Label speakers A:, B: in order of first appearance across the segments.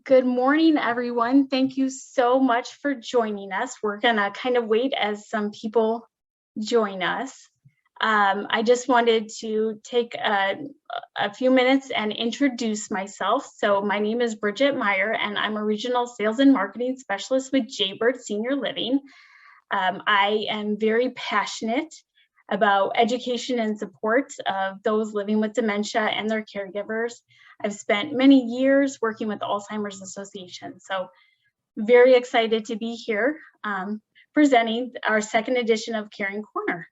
A: Good morning, everyone. Thank you so much for joining us. We're gonna kind of wait as some people join us. I just wanted to take a few minutes and introduce myself. So my name is Bridget Meyer, and I'm a Regional Sales and Marketing Specialist with Jaybird Senior Living. I am very passionate about education and support of those living with dementia and their caregivers. I've spent many years working with the Alzheimer's Association, so very excited to be here presenting our second edition of Caring Corner.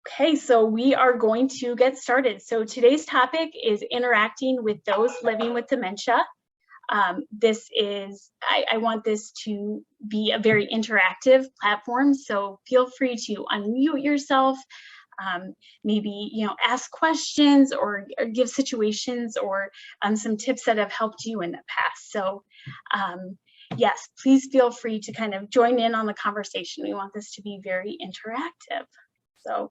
A: Okay, so we are going to get started. So today's topic is interacting with those living with dementia. I want this to be a very interactive platform, so feel free to unmute yourself, maybe ask questions or give situations or some tips that have helped you in the past. So yes, please feel free to kind of join in on the conversation. We want this to be very interactive. So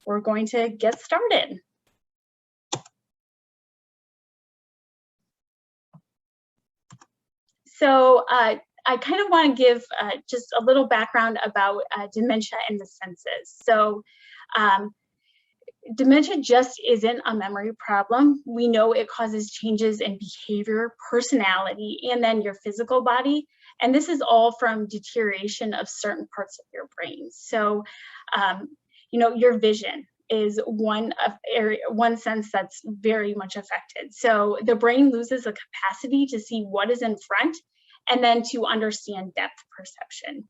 A: we're going to get started. So I kind of want to give just a little background about dementia and the senses. So dementia just isn't a memory problem. We know it causes changes in behavior, personality, and then your physical body. And this is all from deterioration of certain parts of your brain. So, your vision is one sense that's very much affected. So the brain loses the capacity to see what is in front and then to understand depth perception.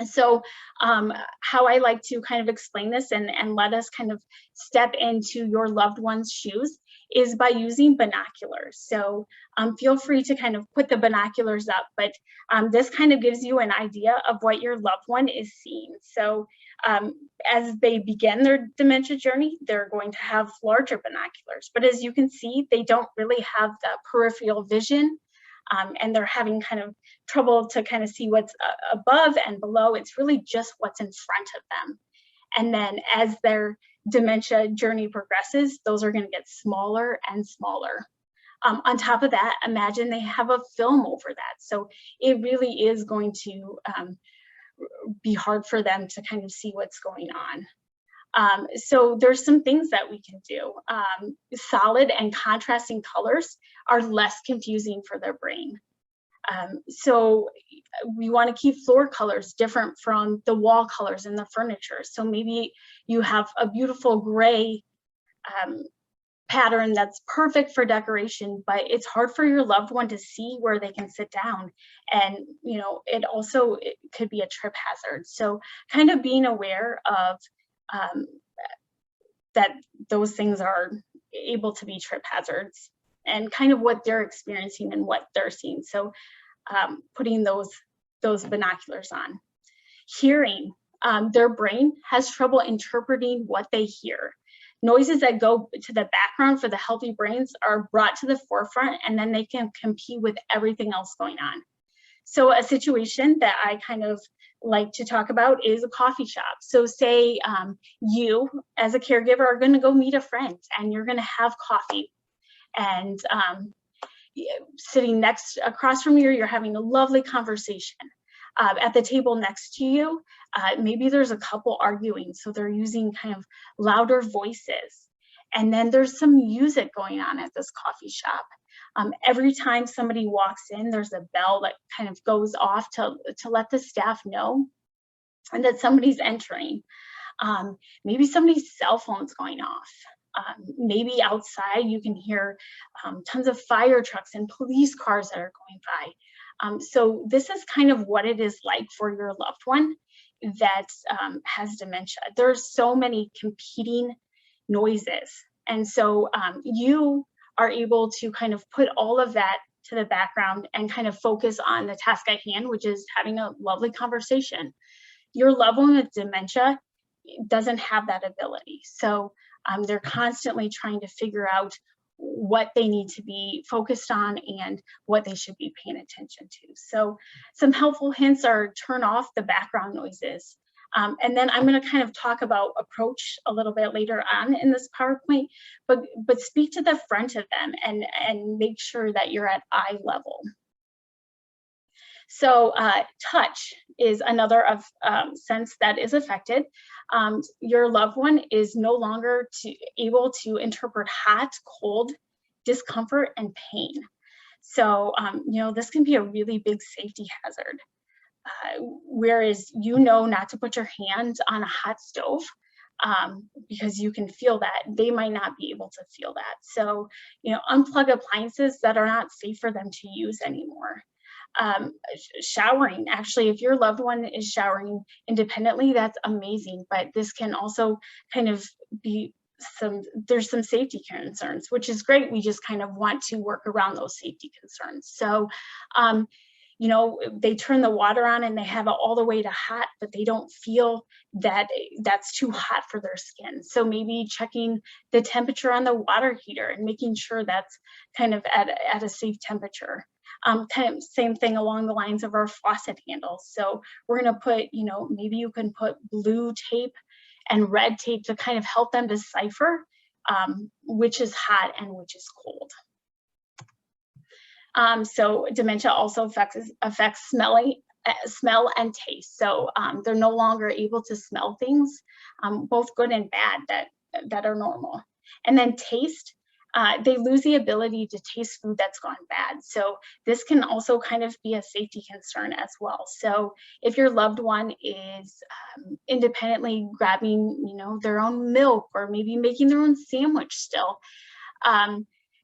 A: So how I like to kind of explain this and let us kind of step into your loved one's shoes is by using binoculars. So feel free to kind of put the binoculars up, but this kind of gives you an idea of what your loved one is seeing. So as they begin their dementia journey, they're going to have larger binoculars, but as you can see, they don't really have the peripheral vision. And they're having kind of trouble to kind of see what's above and below. It's really just what's in front of them. And then as their dementia journey progresses, those are going to get smaller and smaller. On top of that, imagine they have a film over that. So it really is going to be hard for them to kind of see what's going on. So there's some things that we can do. Solid and contrasting colors are less confusing for their brain. So we want to keep floor colors different from the wall colors in the furniture. So maybe you have a beautiful gray pattern that's perfect for decoration, but it's hard for your loved one to see where they can sit down. And, it could be a trip hazard. So kind of being aware of that those things are able to be trip hazards and kind of what they're experiencing and what they're seeing. So putting those binoculars on. Hearing, their brain has trouble interpreting what they hear. Noises that go to the background for the healthy brains are brought to the forefront, and then they can compete with everything else going on. So a situation that I kind of like to talk about is a coffee shop. So say you as a caregiver are going to go meet a friend and you're going to have coffee, and sitting across from you, you're having a lovely conversation. At the table next to you, maybe there's a couple arguing, so they're using kind of louder voices. And then there's some music going on at this coffee shop. Every time somebody walks in, there's a bell that kind of goes off to let the staff know and that somebody's entering. Maybe somebody's cell phone's going off. Maybe outside you can hear tons of fire trucks and police cars that are going by. So this is kind of what it is like for your loved one that has dementia. There's so many competing noises. And so you are able to kind of put all of that to the background and kind of focus on the task at hand, which is having a lovely conversation. Your loved one with dementia doesn't have that ability. So they're constantly trying to figure out what they need to be focused on and what they should be paying attention to. So some helpful hints are turn off the background noises. And then I'm going to kind of talk about approach a little bit later on in this PowerPoint, but speak to the front of them and make sure that you're at eye level. So touch is another of sense that is affected. Your loved one is no longer able to interpret hot, cold, discomfort, and pain. So, this can be a really big safety hazard. Whereas not to put your hands on a hot stove because you can feel that, they might not be able to feel that. So, unplug appliances that are not safe for them to use anymore. Showering, actually, if your loved one is showering independently, that's amazing, but this can also kind of be there's some safety concerns, which is great. We just kind of want to work around those safety concerns. So, they turn the water on and they have it all the way to hot, but they don't feel that that's too hot for their skin. So maybe checking the temperature on the water heater and making sure that's kind of at a safe temperature. Kind of same thing along the lines of our faucet handles. So we're going to put, maybe you can put blue tape and red tape to kind of help them decipher which is hot and which is cold. So dementia also affects smell and taste. So they're no longer able to smell things, both good and bad that are normal. And then taste, they lose the ability to taste food that's gone bad. So this can also kind of be a safety concern as well. So if your loved one is independently grabbing, their own milk or maybe making their own sandwich still,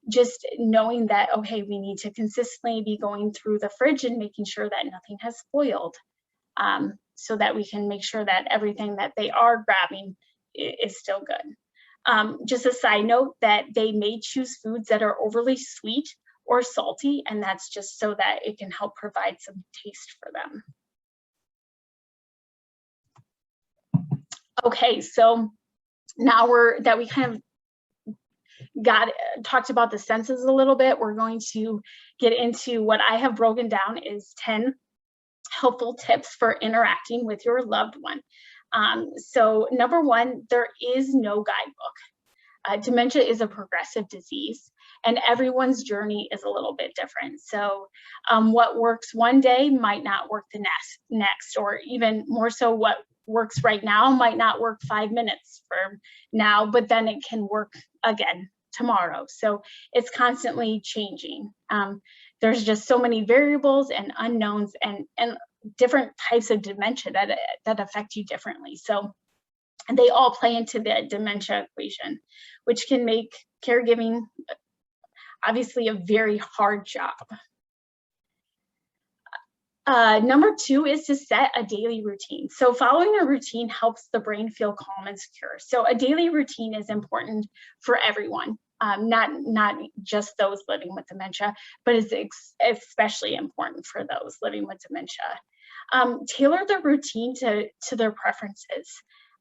A: just knowing that, okay, we need to consistently be going through the fridge and making sure that nothing has spoiled, so that we can make sure that everything that they are grabbing is still good. Just a side note that they may choose foods that are overly sweet or salty, and that's just so that it can help provide some taste for them. Okay, so now we kind of talked about the senses a little bit, we're going to get into what I have broken down is 10 helpful tips for interacting with your loved one. So number one, there is no guidebook. Dementia is a progressive disease and everyone's journey is a little bit different. So what works one day might not work the next, or even more so what works right now might not work 5 minutes from now, but then it can work again tomorrow. So it's constantly changing. There's just so many variables and unknowns and different types of dementia that affect you differently. So they all play into the dementia equation, which can make caregiving obviously a very hard job. Number two is to set a daily routine. So following a routine helps the brain feel calm and secure. So a daily routine is important for everyone, not just those living with dementia, but is especially important for those living with dementia. Tailor the routine to their preferences.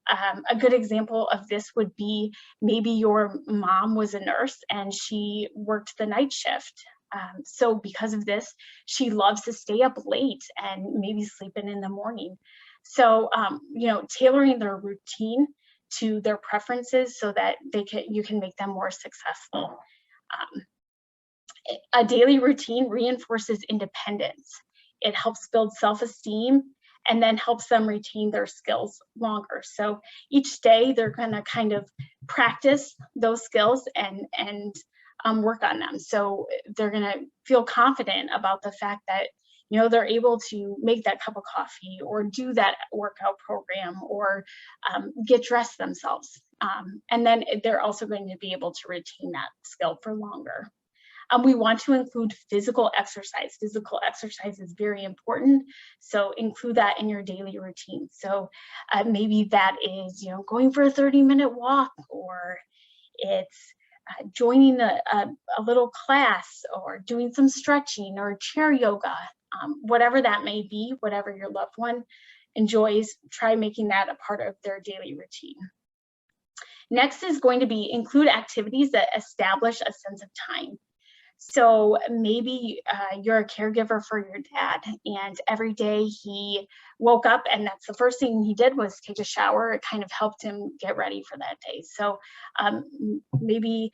A: A good example of this would be maybe your mom was a nurse and she worked the night shift. So because of this, she loves to stay up late and maybe sleeping in the morning. So, tailoring their routine to their preferences so that you can make them more successful. A daily routine reinforces independence. It helps build self-esteem and then helps them retain their skills longer. So each day they're gonna kind of practice those skills and work on them. So they're gonna feel confident about the fact that they're able to make that cup of coffee or do that workout program or get dressed themselves. And then they're also going to be able to retain that skill for longer. We want to include physical exercise. Physical exercise is very important, so include that in your daily routine. So maybe that is going for a 30-minute walk, or it's joining a little class, or doing some stretching or chair yoga, whatever that may be, whatever your loved one enjoys, try making that a part of their daily routine. Next is going to be include activities that establish a sense of time. So maybe you're a caregiver for your dad, and every day he woke up, and that's the first thing he did was take a shower. It kind of helped him get ready for that day. So maybe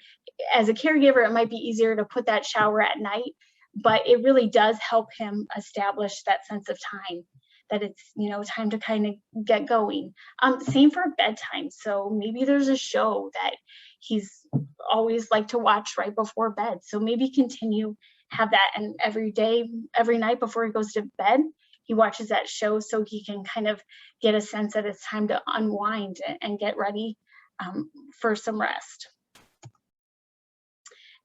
A: as a caregiver, it might be easier to put that shower at night, but it really does help him establish that sense of time, that it's, time to kind of get going. Same for bedtime. So maybe there's a show that he's always like to watch right before bed. So maybe continue have that, and every day, every night before he goes to bed, he watches that show so he can kind of get a sense that it's time to unwind and get ready for some rest.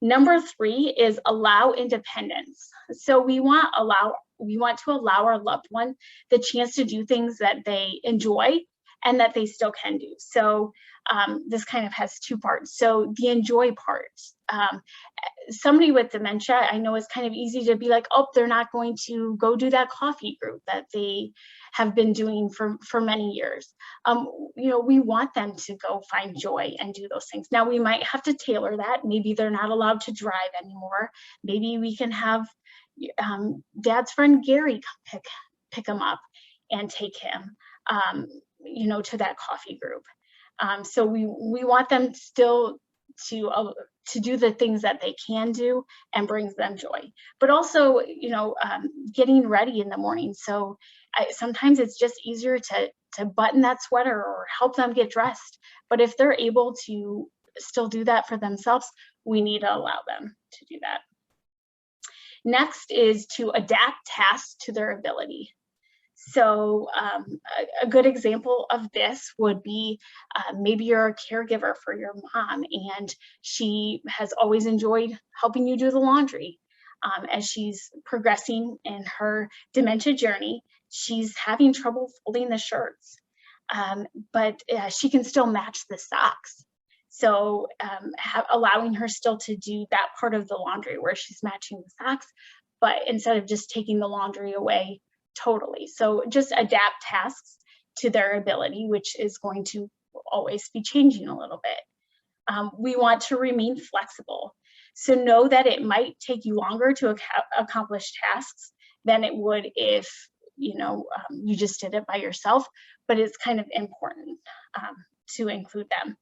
A: Number 3 is allow independence. So we want to allow our loved one the chance to do things that they enjoy and that they still can do. So this kind of has 2 parts. So the enjoy part, somebody with dementia, I know it's kind of easy to be like, oh, they're not going to go do that coffee group that they have been doing for many years. We want them to go find joy and do those things. Now we might have to tailor that. Maybe they're not allowed to drive anymore. Maybe we can have dad's friend Gary pick him up and take him, to that coffee group. So we want them still to do the things that they can do and brings them joy, but also, getting ready in the morning. So sometimes it's just easier to button that sweater or help them get dressed. But if they're able to still do that for themselves, we need to allow them to do that. Next is to adapt tasks to their ability. So a good example of this would be maybe you're a caregiver for your mom and she has always enjoyed helping you do the laundry. As she's progressing in her dementia journey, she's having trouble folding the shirts, but she can still match the socks. So allowing her still to do that part of the laundry where she's matching the socks, but instead of just taking the laundry away totally. So just adapt tasks to their ability, which is going to always be changing a little bit. We want to remain flexible. So know that it might take you longer to accomplish tasks than it would if, you just did it by yourself, but it's kind of important to include them.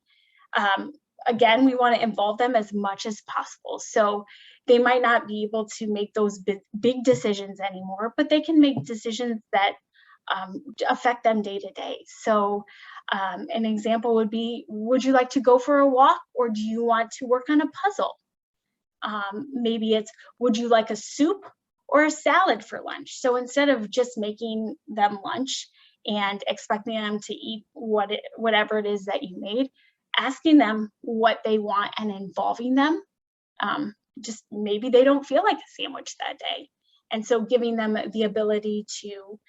A: Again, we want to involve them as much as possible. So they might not be able to make those big decisions anymore, but they can make decisions that affect them day to day. So an example would be, would you like to go for a walk or do you want to work on a puzzle? Maybe it's, would you like a soup or a salad for lunch? So instead of just making them lunch and expecting them to eat whatever it is that you made, asking them what they want and involving them. Just maybe they don't feel like a sandwich that day. And so giving them the ability to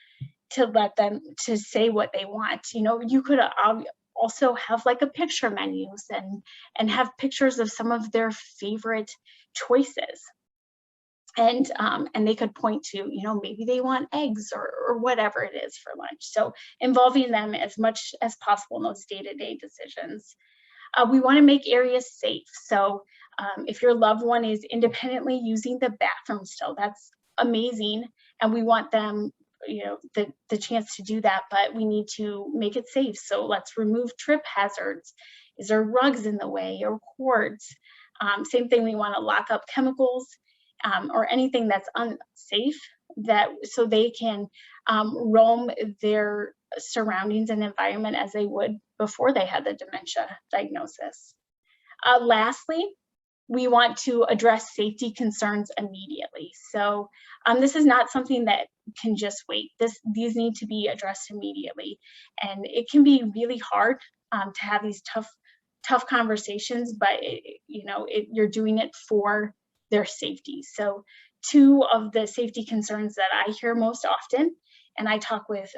A: let them to say what they want. You could also have like a picture menus and have pictures of some of their favorite choices. And they could point to, maybe they want eggs or whatever it is for lunch. So involving them as much as possible in those day-to-day decisions. We want to make areas safe. So if your loved one is independently using the bathroom still, that's amazing. And we want them, the chance to do that, but we need to make it safe. So let's remove trip hazards. Is there rugs in the way or cords? Same thing, we want to lock up chemicals or anything that's unsafe, so they can roam their surroundings and environment as they would before they had the dementia diagnosis. Lastly, we want to address safety concerns immediately. So this is not something that can just wait. These need to be addressed immediately. And it can be really hard to have these tough conversations, but you're doing it for their safety. So 2 of the safety concerns that I hear most often, and I talk with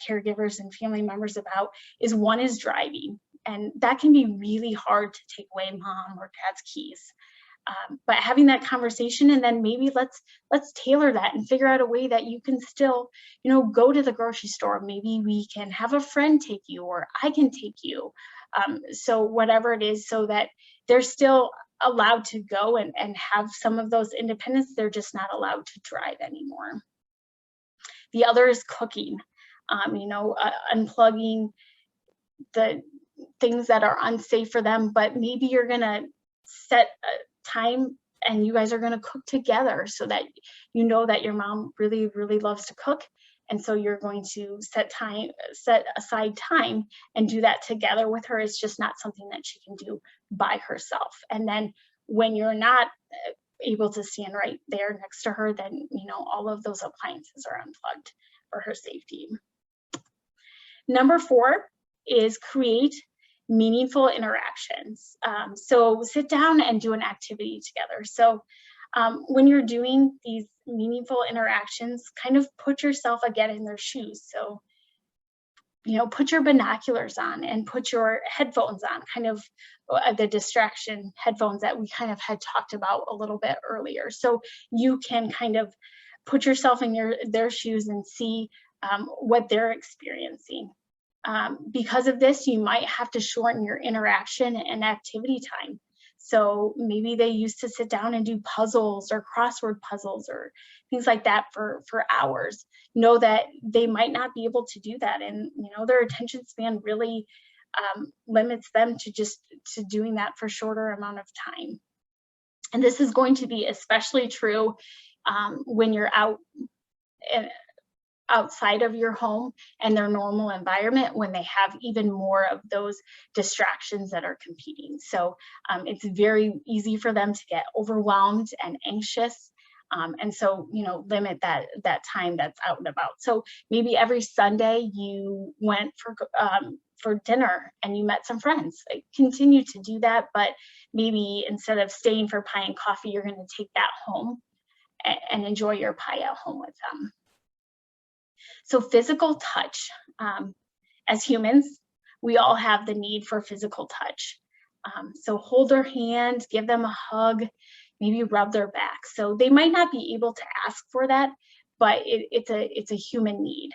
A: caregivers and family members about, is one is driving. And that can be really hard to take away mom or dad's keys. But having that conversation, and then maybe let's tailor that and figure out a way that you can still, go to the grocery store. Maybe we can have a friend take you, or I can take you. So whatever it is, so that they're still allowed to go and have some of those independence. They're just not allowed to drive anymore. The other is cooking, unplugging the things that are unsafe for them, but maybe you're gonna set a time and you guys are gonna cook together so that you know that your mom really, really loves to cook. And so you're going to set aside time and do that together with her. It's just not something that she can do by herself. And then when you're not able to stand right there next to her, then all of those appliances are unplugged for her safety. Number 4 is create meaningful interactions. So sit down and do an activity together. So when you're doing these meaningful interactions, kind of put yourself again in their shoes. So, put your binoculars on and put your headphones on, kind of the distraction headphones that we kind of had talked about a little bit earlier. So you can kind of put yourself in their shoes and see what they're experiencing. Because of this, you might have to shorten your interaction and activity time. So maybe they used to sit down and do puzzles or crossword puzzles or things like that for hours. Know that they might not be able to do that, and their attention span really limits them to doing that for shorter amount of time. And this is going to be especially true when you're outside of your home and their normal environment, when they have even more of those distractions that are competing. So it's very easy for them to get overwhelmed and anxious. And so, limit that time that's out and about. So maybe every Sunday you went for dinner and you met some friends. Like, continue to do that, but maybe instead of staying for pie and coffee, you're going to take that home and enjoy your pie at home with them. So physical touch, as humans, we all have the need for physical touch. So hold their hand, give them a hug, maybe rub their back. So they might not be able to ask for that, but it's a human need.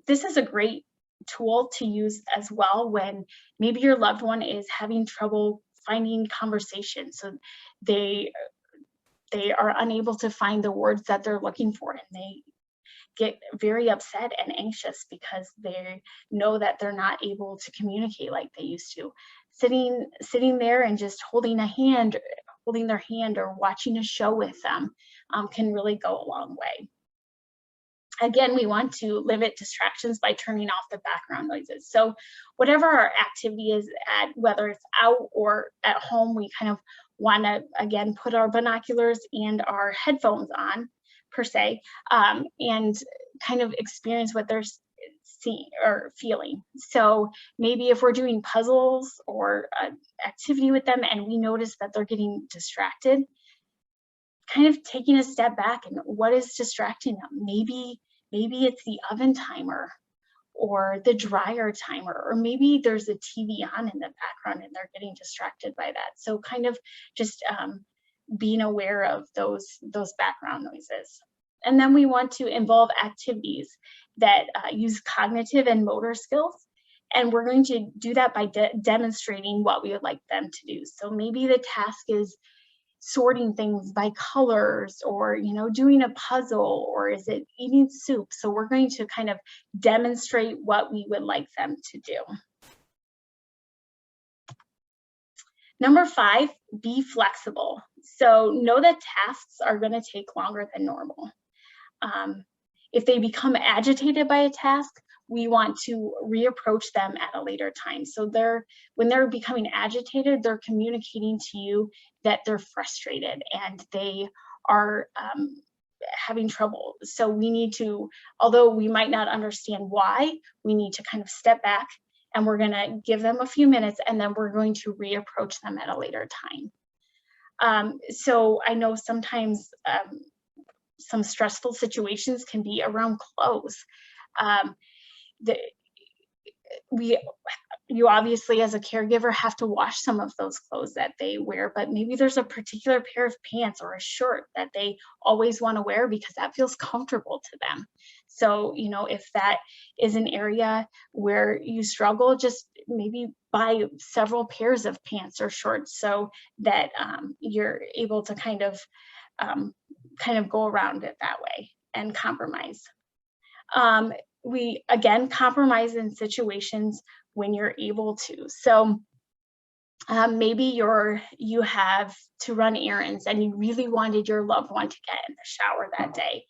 A: This is a great tool to use as well when maybe your loved one is having trouble finding conversation. So they are unable to find the words that they're looking for, and they get very upset and anxious because they know that they're not able to communicate like they used to. Sitting there and just holding their hand or watching a show with them can really go a long way. Again, we want to limit distractions by turning off the background noises. So whatever our activity is whether it's out or at home, we kind of want to, again, put our binoculars and our headphones on, per se, and kind of experience what they're seeing or feeling. So maybe if we're doing puzzles or activity with them and we notice that they're getting distracted, kind of taking a step back and what is distracting them? Maybe it's the oven timer or the dryer timer, or maybe there's a TV on in the background and they're getting distracted by that. So kind of just being aware of those background noises. And then we want to involve activities that use cognitive and motor skills. And we're going to do that by demonstrating what we would like them to do. So maybe the task is sorting things by colors, or doing a puzzle, or is it eating soup? So we're going to kind of demonstrate what we would like them to do. Number 5, be flexible. So know that tasks are going to take longer than normal. If they become agitated by a task, we want to reapproach them at a later time. So when they're becoming agitated, they're communicating to you that they're frustrated and they are having trouble. So we need to, although we might not understand why, we need to kind of step back, and we're going to give them a few minutes, and then we're going to reapproach them at a later time. So I know sometimes some stressful situations can be around clothes. You obviously, as a caregiver, have to wash some of those clothes that they wear, but maybe there's a particular pair of pants or a shirt that they always want to wear because that feels comfortable to them. So, if that is an area where you struggle, just maybe buy several pairs of pants or shorts so that you're able to um, kind of go around it that way and compromise. Um, we again compromise in situations when you're able to. So maybe you have to run errands and you really wanted your loved one to get in the shower that day.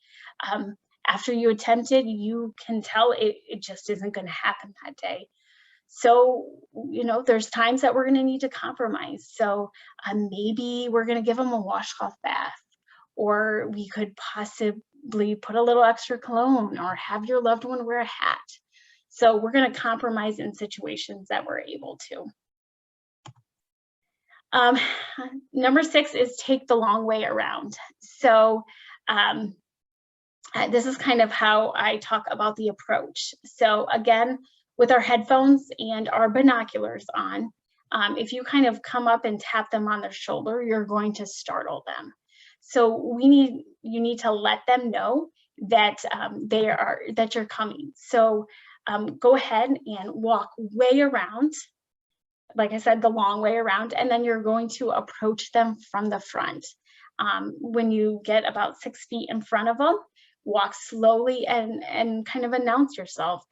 A: Um, After you attempted, you can tell it just isn't going to happen that day. So, there's times that we're going to need to compromise. So maybe we're going to give them a washcloth bath, or we could possibly put a little extra cologne or have your loved one wear a hat. So we're going to compromise in situations that we're able to. Um, Number 6 is take the long way around. So this is kind of how I talk about the approach. So again, with our headphones and our binoculars on, if you kind of come up and tap them on their shoulder, you're going to startle them. So you need to let them know that that you're coming. So go ahead and walk way around, like I said, the long way around, and then you're going to approach them from the front. When you get about 6 feet in front of them, walk slowly and kind of announce yourself.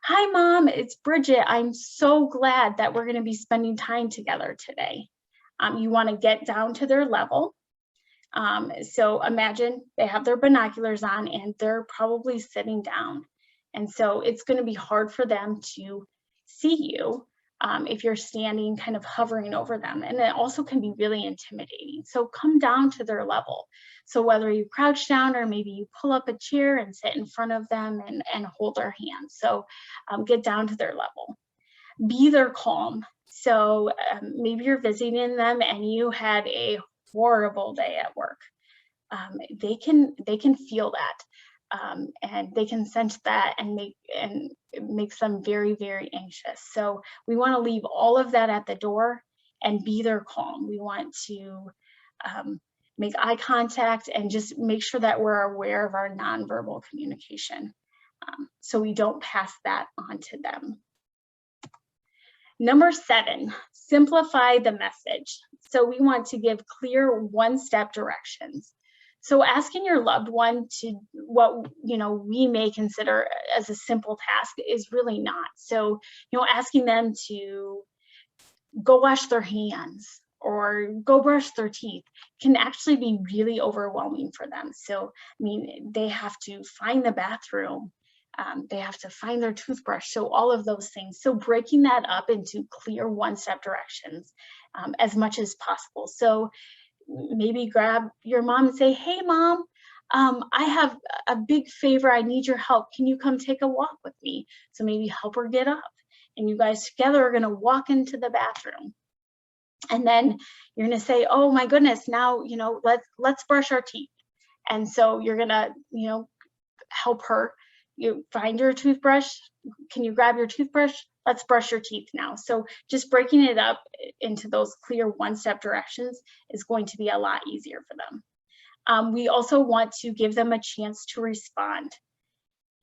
A: Hi, Mom, it's Bridget. I'm so glad that we're going to be spending time together today. You want to get down to their level. So imagine they have their binoculars on and they're probably sitting down. And so it's going to be hard for them to see you if you're standing kind of hovering over them. And it also can be really intimidating. So come down to their level. So whether you crouch down or maybe you pull up a chair and sit in front of them and hold their hands. So get down to their level. Be their calm. So maybe you're visiting them and you had a horrible day at work. They can feel that. And they can sense that, and it makes them very, very anxious. So we want to leave all of that at the door and be their calm. We want to make eye contact and just make sure that we're aware of our nonverbal communication, so we don't pass that on to them. Number 7, simplify the message. So we want to give clear one-step directions. So asking your loved one to what we may consider as a simple task is really not. So asking them to go wash their hands or go brush their teeth can actually be really overwhelming for them. So they have to find the bathroom, they have to find their toothbrush, so all of those things. So breaking that up into clear one-step directions as much as possible. So maybe grab your mom and say, hey, Mom, I have a big favor. I need your help. Can you come take a walk with me? So maybe help her get up. And you guys together are going to walk into the bathroom. And then you're going to say, oh, my goodness, now, let's brush our teeth. And so you're going to, help her. You find your toothbrush. Can you grab your toothbrush? Let's brush your teeth now. So just breaking it up into those clear one-step directions is going to be a lot easier for them. We also want to give them a chance to respond.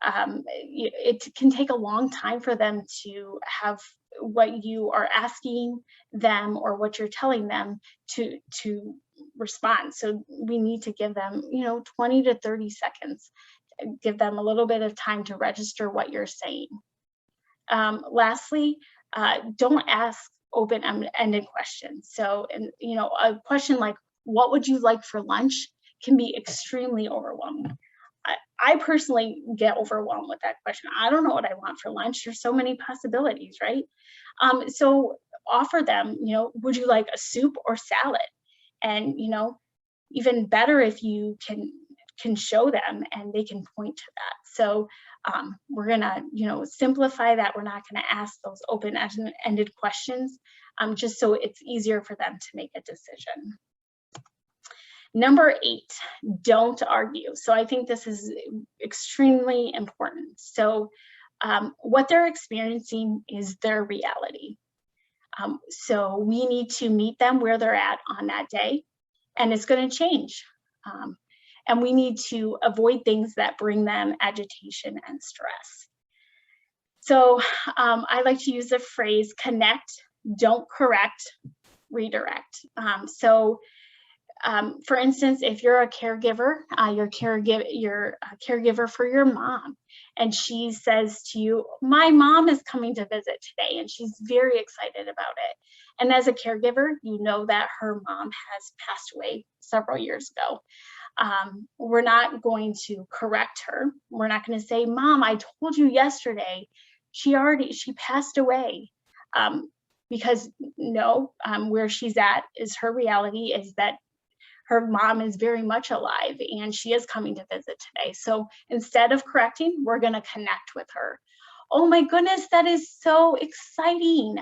A: It can take a long time for them to have what you are asking them or what you're telling them to respond. So we need to give them, 20 to 30 seconds. Give them a little bit of time to register what you're saying. Lastly, don't ask open-ended questions. So, a question like, what would you like for lunch, can be extremely overwhelming. I personally get overwhelmed with that question. I don't know what I want for lunch. There's so many possibilities, right? So offer them, would you like a soup or salad? And, even better if you can show them and they can point to that. So we're gonna, simplify that. We're not gonna ask those open-ended questions, just so it's easier for them to make a decision. Number 8, don't argue. So I think this is extremely important. So what they're experiencing is their reality. So we need to meet them where they're at on that day, and it's going to change. and we need to avoid things that bring them agitation and stress. So I like to use the phrase connect, don't correct, redirect. For instance, if you're a caregiver, you're a caregiver for your mom, and she says to you, my mom is coming to visit today, and she's very excited about it. And as a caregiver, you know that her mom has passed away several years ago. We're not going to correct her. We're not going to say, Mom, I told you yesterday, she passed away. Because no, where she's at is her reality is that her mom is very much alive and she is coming to visit today. So instead of correcting, we're going to connect with her. Oh my goodness, that is so exciting.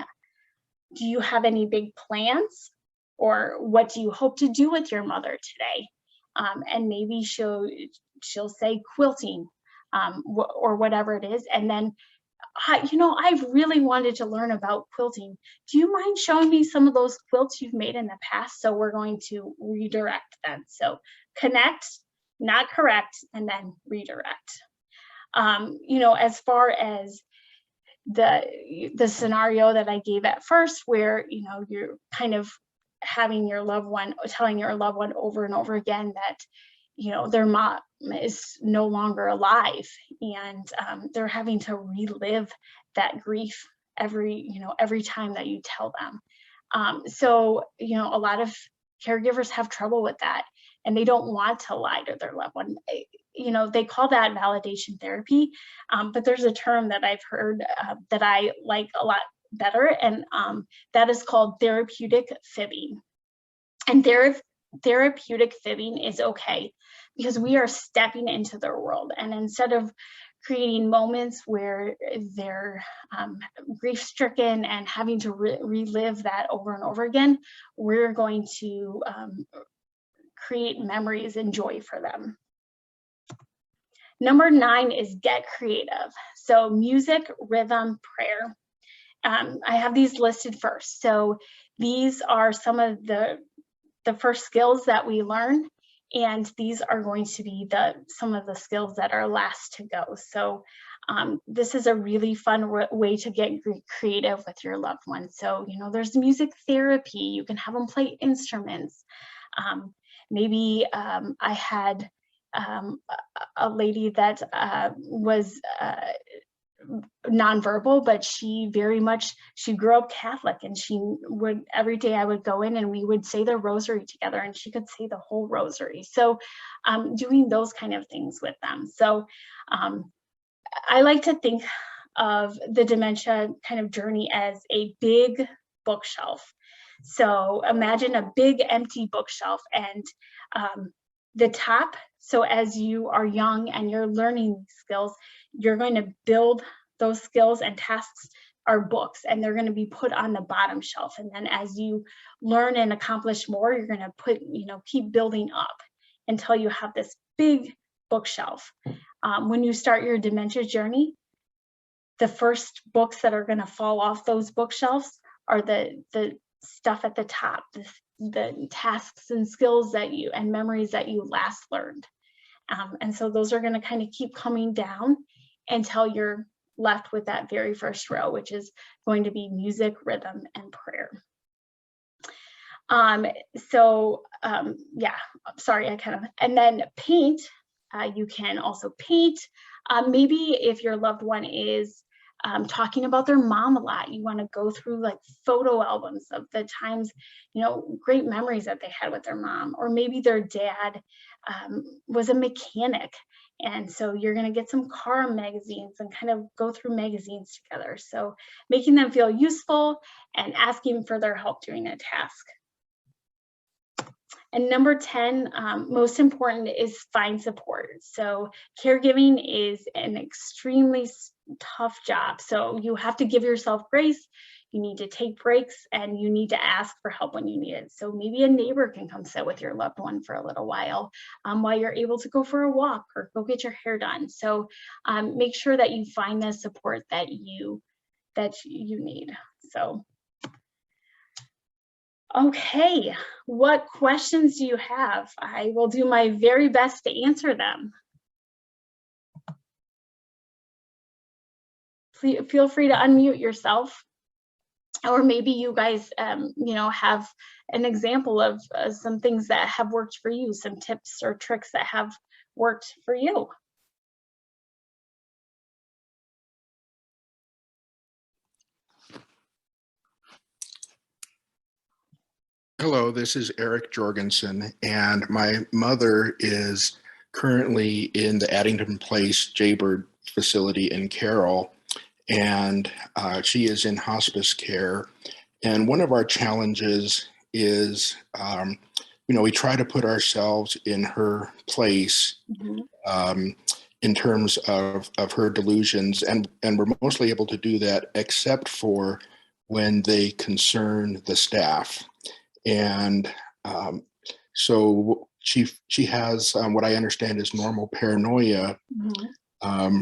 A: Do you have any big plans? Or what do you hope to do with your mother today? And maybe she'll say quilting, or whatever it is. And then, I've really wanted to learn about quilting. Do you mind showing me some of those quilts you've made in the past? So we're going to redirect them. So connect, not correct, and then redirect. As far as the scenario that I gave at first, where you're kind of having your loved one, telling your loved one over and over again that their mom is no longer alive, and they're having to relive that grief every time that you tell them. So a lot of caregivers have trouble with that, and they don't want to lie to their loved one. They call that validation therapy, but there's a term that I've heard that I like a lot better, and that is called therapeutic fibbing. And therapeutic fibbing is okay because we are stepping into their world, and instead of creating moments where they're grief-stricken and having to relive that over and over again, we're going to create memories and joy for them. Number 9 is get creative. So music, rhythm, prayer. I have these listed first. So these are some of the first skills that we learn, and these are going to be some of the skills that are last to go. So this is a really fun way to get creative with your loved one. So there's music therapy. You can have them play instruments. Maybe I had a lady that was nonverbal, but she grew up Catholic, and every day I would go in and we would say the rosary together, and she could say the whole rosary. So doing those kind of things with them. So I like to think of the dementia kind of journey as a big bookshelf. So imagine a big empty bookshelf, and the top, so as you are young and you're learning these skills, you're going to build those skills and tasks are books, and they're going to be put on the bottom shelf. And then as you learn and accomplish more, you're going to keep building up until you have this big bookshelf. When you start your dementia journey, the first books that are going to fall off those bookshelves are the stuff at the top, the tasks and skills and memories that you last learned. And so those are going to kind of keep coming down until you're left with that very first row, which is going to be music, rhythm, and prayer. And then paint. You can also paint. Maybe if your loved one is talking about their mom a lot, you want to go through like photo albums of the times, great memories that they had with their mom, or maybe their dad was a mechanic. And so you're going to get some car magazines and kind of go through magazines together. So making them feel useful and asking for their help doing a task. And number 10, most important, is find support. So caregiving is an extremely tough job. So you have to give yourself grace. You need to take breaks, and you need to ask for help when you need it. So maybe a neighbor can come sit with your loved one for a little while you're able to go for a walk or go get your hair done. So make sure that you find the support that you need. So Okay, what questions do you have? I will do my very best to answer them. Please feel free to unmute yourself, or maybe you guys, have an example of some things that have worked for you, some tips or tricks that have worked for you.
B: Hello, this is Eric Jorgensen, and my mother is currently in the Addington Place Jaybird facility in Carroll, and she is in hospice care. And one of our challenges is, we try to put ourselves in her place in terms of her delusions, and we're mostly able to do that except for when they concern the staff. And so she has what I understand is normal paranoia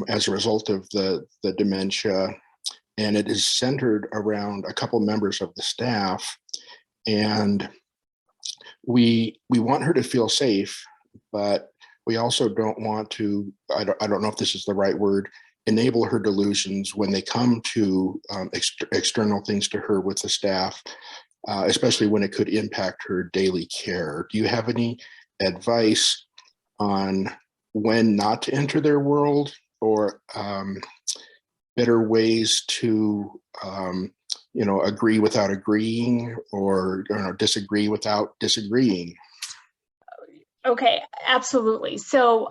B: as a result of the dementia, and it is centered around a couple members of the staff. And we want her to feel safe, but we also don't want to, I don't know if this is the right word, enable her delusions when they come to external things to her with the staff. Especially when it could impact her daily care. Do you have any advice on when not to enter their world, or better ways to, agree without agreeing, or disagree without disagreeing?
A: Okay, absolutely. So,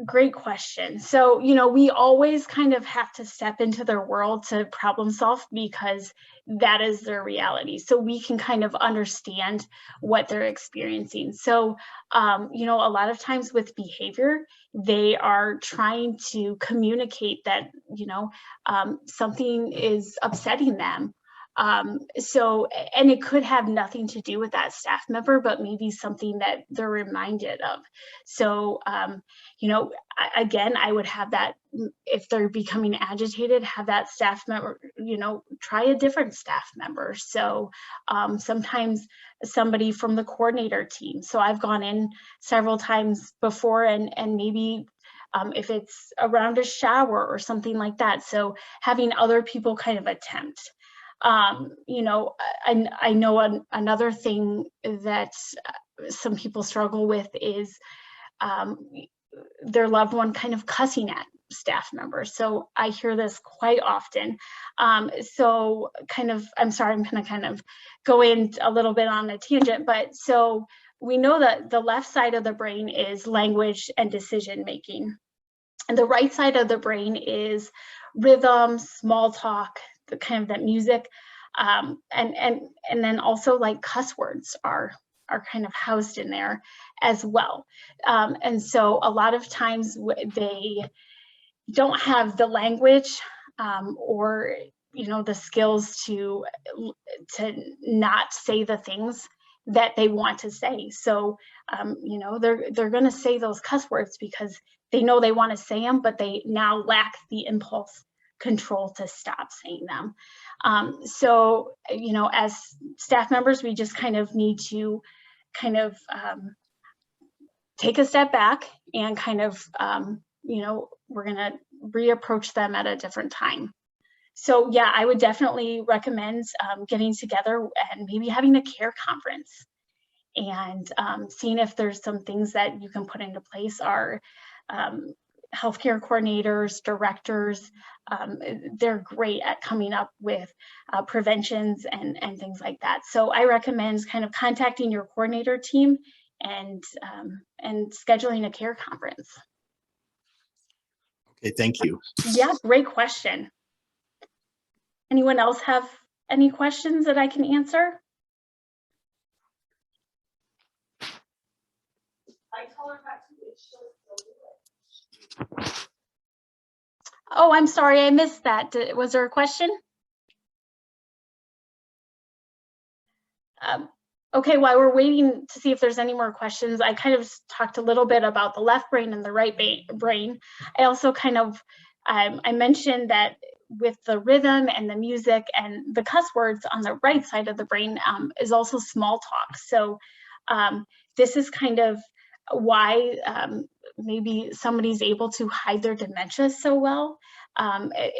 A: great question. So, we always kind of have to step into their world to problem solve because that is their reality. So we can kind of understand what they're experiencing. So, a lot of times with behavior, they are trying to communicate that, something is upsetting them. And it could have nothing to do with that staff member, but maybe something that they're reminded of. So, again, I would have that, if they're becoming agitated, have that staff member, try a different staff member. So sometimes somebody from the coordinator team. So I've gone in several times before, and maybe if it's around a shower or something like that. So having other people kind of attempt. I know another thing that some people struggle with is their loved one kind of cussing at staff members. So I hear this quite often. So I'm sorry, I'm going to kind of go in a little bit on a tangent, but so we know that the left side of the brain is language and decision making. And the right side of the brain is rhythm, small talk, the kind of that music, and then also like cuss words are kind of housed in there as well. And so a lot of times they don't have the language or the skills to not say the things that they want to say. So they're going to say those cuss words because they know they want to say them, but they now lack the impulse control to stop saying them. So as staff members, we just kind of need to take a step back and kind of we're going to reapproach them at a different time. So yeah, I would definitely recommend getting together and maybe having a care conference and seeing if there's some things that you can put into place. Our healthcare coordinators, directors, they're great at coming up with preventions and things like that. So I recommend kind of contacting your coordinator team and scheduling a care conference.
B: Okay, thank you.
A: Yeah, great question. Anyone else have any questions that I can answer? I told her not to, do it. Oh, I'm sorry, I missed that. Was there a question? Okay, while we're waiting to see if there's any more questions, I kind of talked a little bit about the left brain and the right brain. I also kind of, I mentioned that with the rhythm and the music and the cuss words on the right side of the brain is also small talk. So this is kind of why maybe somebody's able to hide their dementia so well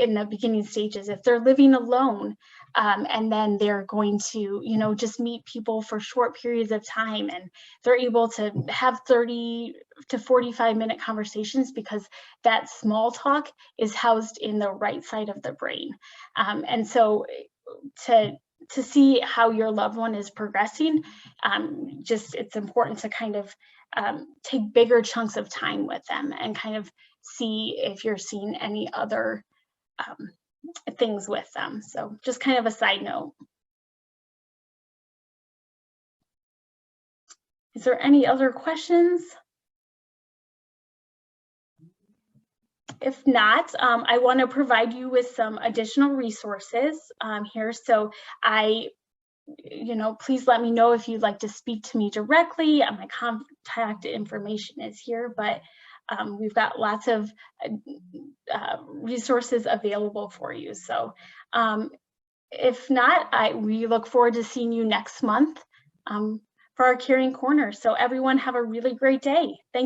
A: in the beginning stages. If they're living alone and then they're going to, just meet people for short periods of time, and they're able to have 30 to 45-minute conversations because that small talk is housed in the right side of the brain. And so to see how your loved one is progressing, it's important to kind of take bigger chunks of time with them and kind of see if you're seeing any other things with them. So just kind of a side note. Is there any other questions? If not, I want to provide you with some additional resources here. So please let me know if you'd like to speak to me directly. My contact information is here, but we've got lots of resources available for you. So if not, we look forward to seeing you next month for our Caring Corner. So everyone have a really great day. Thank you.